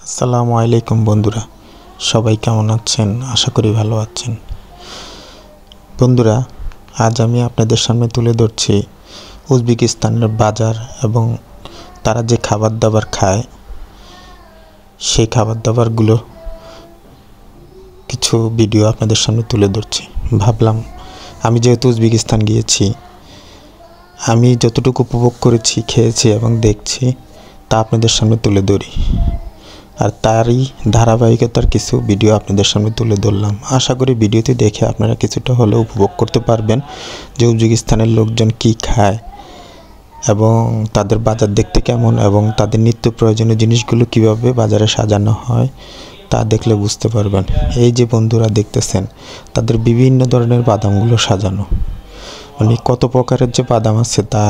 আসসালামু আলাইকুম বন্ধুরা, সবাই কেমন আছেন? আশা করি ভালো আছেন। বন্ধুরা, আজ আমি আপনাদের সামনে তুলে ধরছি উজবেকিস্তানের বাজার এবং তারা যে খাবার দাবার খায় সেই খাবার দাবারগুলো কিছু ভিডিও আপনাদের সামনে তুলে ধরছি। ভাবলাম আমি যেহেতু উজবেকিস্তান গিয়েছি, আমি যতটুকু উপভোগ করেছি, খেয়েছি এবং দেখছি তা আপনাদের সামনে তুলে ধরি। আর তারই ধারাবাহিকতার কিছু ভিডিও আপনাদের সামনে তুলে ধরলাম। আশা করি ভিডিওটি দেখে আপনারা কিছুটা হলেও উপভোগ করতে পারবেন যে উজবেকিস্তানের লোকজন কী খায় এবং তাদের বাজার দেখতে কেমন এবং তাদের নিত্য প্রয়োজনীয় জিনিসগুলো কিভাবে বাজারে সাজানো হয় তা দেখলে বুঝতে পারবেন। এই যে বন্ধুরা দেখতেছেন, তাদের বিভিন্ন ধরনের বাদামগুলো সাজানো, মানে কত প্রকারের যে বাদাম আছে তা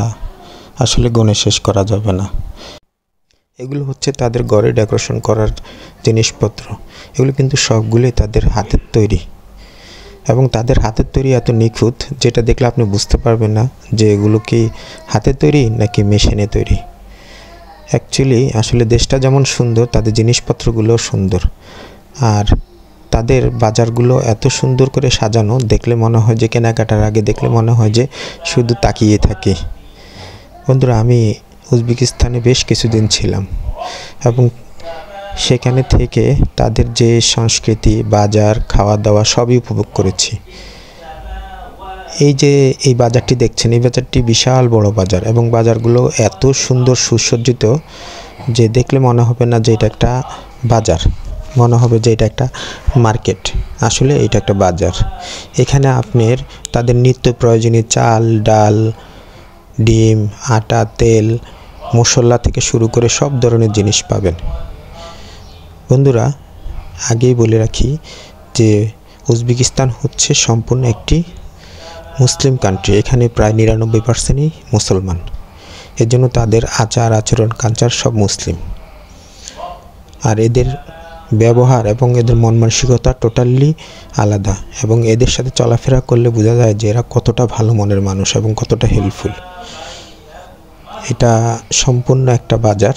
আসলে গুণে শেষ করা যাবে না। এগুলো হচ্ছে তাদের ঘরে ডেকোরেশন করার জিনিসপত্র। এগুলো কিন্তু সবগুলোই তাদের হাতের তৈরি এবং তাদের হাতের তৈরি এত নিখুঁত, যেটা দেখলে আপনি বুঝতে পারবেন না যে এগুলো কি হাতে তৈরি নাকি মেশিনে তৈরি। অ্যাকচুয়ালি আসলে দেশটা যেমন সুন্দর, তাদের জিনিসপত্রগুলোও সুন্দর। আর তাদের বাজারগুলো এত সুন্দর করে সাজানো, দেখলে মনে হয় যে কেনাকাটার আগে দেখলে মনে হয় যে শুধু তাকিয়ে থাকি। বন্ধুরা, আমি উজবেকিস্তানে বেশ কিছুদিন ছিলাম এবং সেখানে থেকে তাদের যে সংস্কৃতি, বাজার, খাওয়া দাওয়া সবই উপভোগ করেছি। এই বাজারটি দেখছেন, এই বাজারটি বিশাল বড় বাজার এবং বাজারগুলো এত সুন্দর সুসজ্জিত যে দেখলে মনে হবে না যে এটা একটা বাজার, মনে হবে যে এটা একটা মার্কেট। আসলে এটা একটা বাজার। এখানে আপনার তাদের নিত্য প্রয়োজনীয় চাল, ডাল, ডিম, আটা, তেল, মশলা থেকে শুরু করে সব ধরনের জিনিস পাবেন। বন্ধুরা, আগেই বলে রাখি যে উজবেকিস্তান হচ্ছে সম্পূর্ণ একটি মুসলিম কান্ট্রি। এখানে প্রায় 99%ই মুসলমান। এর জন্য তাদের আচার আচরণ কালচার সব মুসলিম। আর এদের ব্যবহার এবং এদের মন মানসিকতা টোটালি আলাদা এবং এদের সাথে চলাফেরা করলে বোঝা যায় যে এরা কতটা ভালো মনের মানুষ এবং কতটা হেল্পফুল। এটা সম্পূর্ণ একটা বাজার।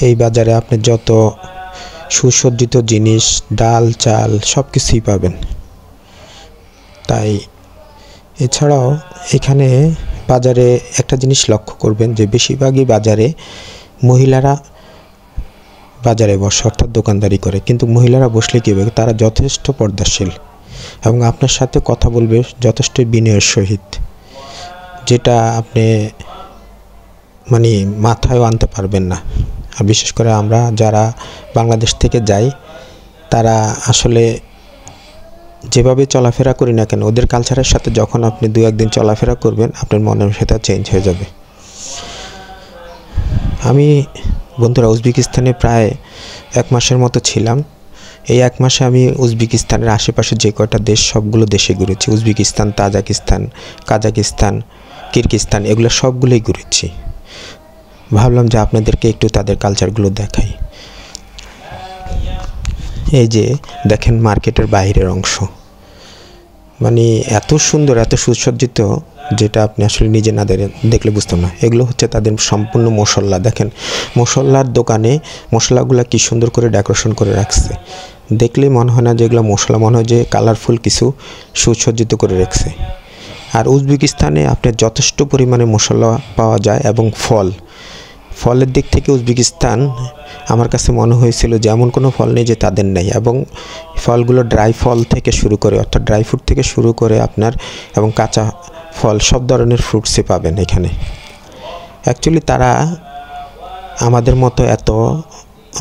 এই বাজারে আপনি যত সুসজ্জিত জিনিস, ডাল, চাল সব কিছুই পাবেন। তাই এছাড়াও এখানে বাজারে একটা জিনিস লক্ষ্য করবেন যে বেশিরভাগই বাজারে মহিলারা বাজারে বসে, অর্থাৎ দোকানদারি করে। কিন্তু মহিলারা বসলে কী হবে, তারা যথেষ্ট পর্দাশীল এবং আপনার সাথে কথা বলবে যথেষ্ট বিনয়ের সহিত, যেটা আপনি মানে মাথায়ও আনতে পারবেন না। আর বিশেষ করে আমরা যারা বাংলাদেশ থেকে যাই, তারা আসলে যেভাবে চলাফেরা করি না কেন, ওদের কালচারের সাথে যখন আপনি 2-1 দিন চলাফেরা করবেন, আপনার মনের সেটা চেঞ্জ হয়ে যাবে। আমি বন্ধুরা উজবেকিস্তানে প্রায় 1 মাসের মতো ছিলাম। এই 1 মাসে আমি উজবেকিস্তানের আশেপাশে যে কয়টা দেশ, সবগুলো দেশে ঘুরেছি। উজবেকিস্তান, তাজিকিস্তান, কাজাকিস্তান, কিরগিজস্তান, এগুলো সবগুলোই ঘুরেছি। ভাবলাম যে আপনাদেরকে একটু তাদের কালচারগুলো দেখাই। এই যে দেখেন মার্কেটের বাইরের অংশ, মানে এত সুন্দর, এত সুসজ্জিত, যেটা আপনি আসলে নিজে না দেখলে বুঝতাম না। এগুলো হচ্ছে তাদের সম্পূর্ণ মশলা। দেখেন মশলার দোকানে মশলাগুলো কি সুন্দর করে ডেকোরেশন করে রাখছে। দেখলেই মনে হয় না যে এগুলো মশলা, মনে হয় যে কালারফুল কিছু সুসজ্জিত করে রাখছে। আর উজবেকিস্তানে আপনার যথেষ্ট পরিমাণে মশলা পাওয়া যায় এবং ফলের দিক থেকে উজবেকিস্তান আমার কাছে মনে হয়েছিল যে এমন কোনো ফল নেই যে তাদের নেই। এবং ফলগুলো ড্রাই ফল থেকে শুরু করে, অর্থাৎ ড্রাই ফ্রুট থেকে শুরু করে আপনার এবং কাঁচা ফল সব ধরনের ফ্রুটসই পাবেন এখানে। অ্যাকচুয়ালি তারা আমাদের মতো এত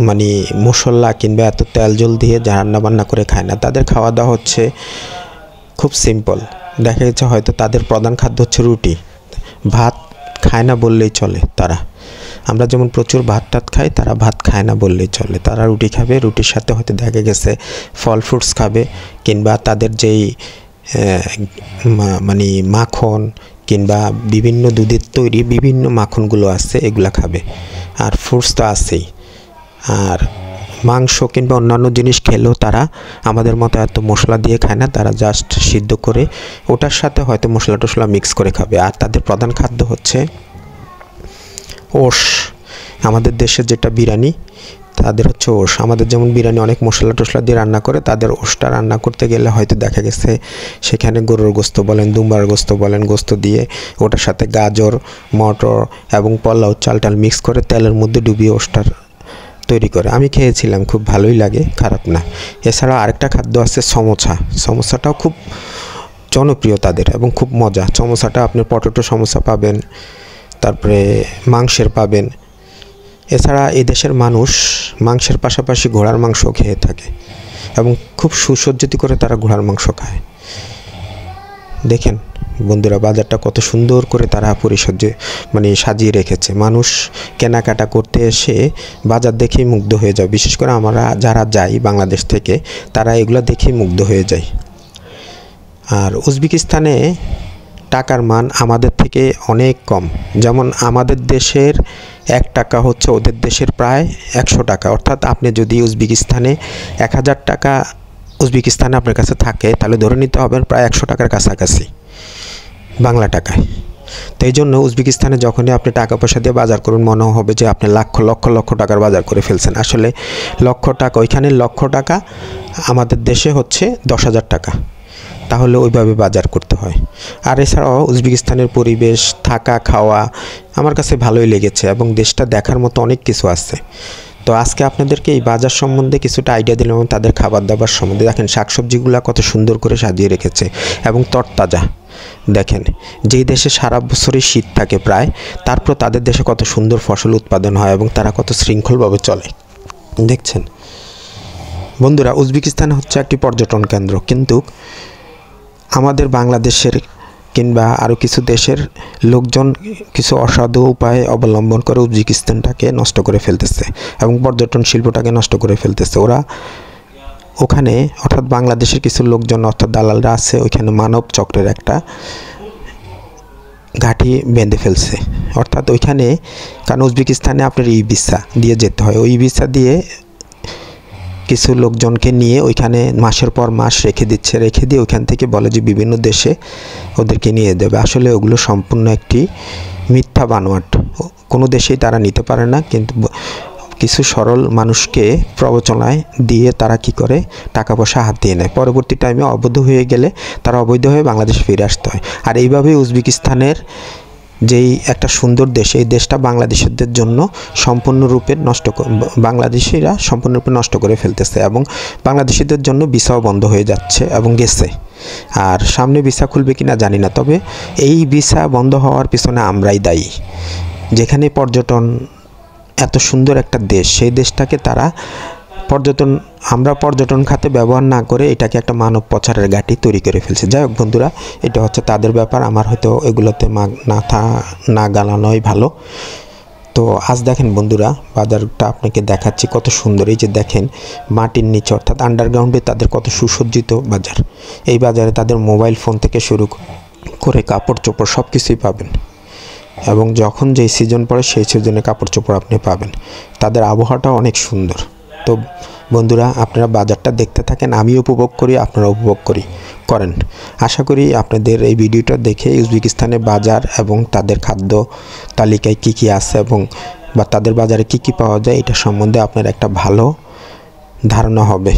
মানে মশলা কিংবা এত তেল জল দিয়ে রান্নাবান্না করে খায় না। তাদের খাওয়া দাওয়া হচ্ছে খুব সিম্পল। দেখা যাচ্ছে হয়তো তাদের প্রধান খাদ্য হচ্ছে রুটি, ভাত খায় না বললেই চলে। আমরা যেমন প্রচুর ভাত খাই, তারা ভাত খায় না বললেই চলে। তারা রুটি খাবে, রুটির সাথে হয়তো দেখা গেছে ফল ফ্রুটস খাবে, কিংবা তাদের যেই মানে মাখন কিংবা বিভিন্ন দুধের তৈরি বিভিন্ন মাখনগুলো আছে, এগুলা খাবে। আর ফ্রুটস তো আছেই। আর মাংস কিংবা অন্যান্য জিনিস খেলেও তারা আমাদের মতো এত মশলা দিয়ে খায় না। তারা জাস্ট সিদ্ধ করে ওটার সাথে হয়তো মশলা টশলা মিক্স করে খাবে। আর তাদের প্রধান খাদ্য হচ্ছে ওশ। আমাদের দেশের যেটা বিরিয়ানি, তাদের হচ্ছে ওশ। আমাদের যেমন বিরিয়ানি অনেক মশলা টশলা দিয়ে রান্না করে, তাদের ওশটা রান্না করতে গেলে হয়তো দেখা গেছে সেখানে গরুর গোস্ত বলেন, দুম্বার গোস্ত বলেন, গোস্ত দিয়ে ওটার সাথে গাজর, মটর এবং পোলাও চাল মিক্স করে তেলের মধ্যে ডুবিয়ে ওশটার তৈরি করে। আমি খেয়েছিলাম, খুব ভালোই লাগে, খারাপ না। এছাড়া আরেকটা খাদ্য আছে সমোসা। সমোসাটাও খুব জনপ্রিয় তাদের এবং খুব মজা। সমোসাটা আপনি পটেটো সমোসা পাবেন, তারপরে মাংসের পাবেন। এছাড়া এই দেশের মানুষ মাংসের পাশাপাশি ঘোড়ার মাংস খেয়ে থাকে এবং খুব সুসজ্জিত করে তারা ঘোড়ার মাংস খায়। দেখেন বন্ধুরা, বাজারটা কত সুন্দর করে তারা সাজিয়ে রেখেছে। মানুষ কেনাকাটা করতে এসে বাজার দেখেই মুগ্ধ হয়ে যায়। বিশেষ করে আমরা যারা যাই বাংলাদেশ থেকে, তারা এগুলো দেখেই মুগ্ধ হয়ে যায়। আর উজবেকিস্তানে টাকার মান আমাদের থেকে অনেক কম। যেমন আমাদের দেশের 1 টাকা হচ্ছে ওদের দেশের প্রায় 100 টাকা। অর্থাৎ আপনি যদি উজবেকিস্তানে 1000 টাকা উজবেকিস্তানে আপনার কাছে থাকে, তাহলে ধরে নিতে হবে প্রায় 100 টাকার কাছাকাছি বাংলা টাকায়। তো এই জন্য উজবেকিস্তানে যখনই আপনি টাকা পয়সা দিয়ে বাজার করুন, মনে হবে যে আপনি লক্ষ টাকার বাজার করে ফেলছেন। আসলে লক্ষ টাকা, ওইখানে লক্ষ টাকা, আমাদের দেশে হচ্ছে 10,000 টাকা। তাহলে ওইভাবে বাজার করতে হয়। আর এছাড়াও উজবেকিস্তানের পরিবেশ, থাকা খাওয়া আমার কাছে ভালোই লেগেছে এবং দেশটা দেখার মতো অনেক কিছু আছে। তো আজকে আপনাদেরকে এই বাজার সম্বন্ধে কিছুটা আইডিয়া দিলাম এবং তাদের খাবার দাবার সম্বন্ধে। দেখেন শাকসবজিগুলো কত সুন্দর করে সাজিয়ে রেখেছে এবং তরতাজা। দেখেন, যেই দেশে সারা বছরই শীত থাকে প্রায়, তারপর তাদের দেশে কত সুন্দর ফসল উৎপাদন হয় এবং তারা কত শৃঙ্খলভাবে চলে। দেখছেন বন্ধুরা, উজবেকিস্তান হচ্ছে একটি পর্যটন কেন্দ্র, কিন্তু আমাদের বাংলাদেশের কিংবা আরও কিছু দেশের লোকজন কিছু অসাধু উপায় অবলম্বন করে উজবেকিস্তানটাকে নষ্ট করে ফেলতেছে এবং পর্যটন শিল্পটাকে নষ্ট করে ফেলতেছে। ওরা ওখানে, অর্থাৎ বাংলাদেশের কিছু লোকজন অর্থাৎ দালালরা আছে, ওইখানে মানব চক্রের একটা ঘাঁটি বেঁধে ফেলছে। অর্থাৎ ওইখানে, কারণ উজবেকিস্তানে আপনার ই ভিসা দিয়ে যেতে হয়, ওই ভিসা দিয়ে কিছু লোকজনকে নিয়ে ওইখানে মাসের পর মাস রেখে দিয়ে ওইখান থেকে বলে যে বিভিন্ন দেশে ওদেরকে নিয়ে দেবে। আসলে ওগুলো সম্পূর্ণ একটি মিথ্যা বানোয়াট। কোনো দেশেই তারা নিতে পারে না, কিন্তু কিছু সরল মানুষকে প্রবচনায় দিয়ে তারা কি করে, টাকা পয়সা হাতিয়ে নেয়। পরবর্তী টাইমে অবৈধ হয়ে গেলে তারা অবৈধ হয়ে বাংলাদেশে ফিরে আসতে হয়। আর এইভাবেই উজবেকিস্তানের যেই একটা সুন্দর দেশ, এই দেশটা বাংলাদেশিদের জন্য বাংলাদেশিরা সম্পূর্ণরূপে নষ্ট করে ফেলতেছে এবং বাংলাদেশিদের জন্য ভিসাও বন্ধ হয়ে যাচ্ছে এবং গেছে। আর সামনে ভিসা খুলবে কিনা জানি না, তবে এই ভিসা বন্ধ হওয়ার পিছনে আমরাই দায়ী। যেখানে পর্যটন এত সুন্দর একটা দেশ, সেই দেশটাকে তারা আমরা পর্যটন খাতে ব্যবহার না করে এটাকে একটা মানব পাচারের ঘাঁটি তৈরি করে ফেলছে। যাই হোক বন্ধুরা, এটা হচ্ছে তাদের ব্যাপার, আমার হয়তো এগুলোতে না গালানোই ভালো। তো আজ দেখেন বন্ধুরা, বাজারটা আপনাকে দেখাচ্ছি কত সুন্দর। এই যে দেখেন, মাটির নিচে অর্থাৎ আন্ডারগ্রাউন্ডে তাদের কত সুসজ্জিত বাজার। এই বাজারে তাদের মোবাইল ফোন থেকে শুরু করে কাপড় চোপড় সব কিছুই পাবেন এবং যখন যেই সিজন পড়ে সেই সিজনে কাপড় চোপড় আপনি পাবেন। তাদের আবহাওয়াটা অনেক সুন্দর। তো বন্ধুরা, আপনারা বাজারটা দেখতে থাকেন, আমি উপভোগ করি, আপনারা উপভোগ করেন। আশা করি আপনাদের এই ভিডিওটা দেখে উজবেকিস্তানের বাজার এবং তাদের খাদ্য তালিকায় কি কি আছে এবং তাদের বাজারে কি কি পাওয়া যায়, এটা সম্বন্ধে আপনার একটা ভালো ধারণা হবে।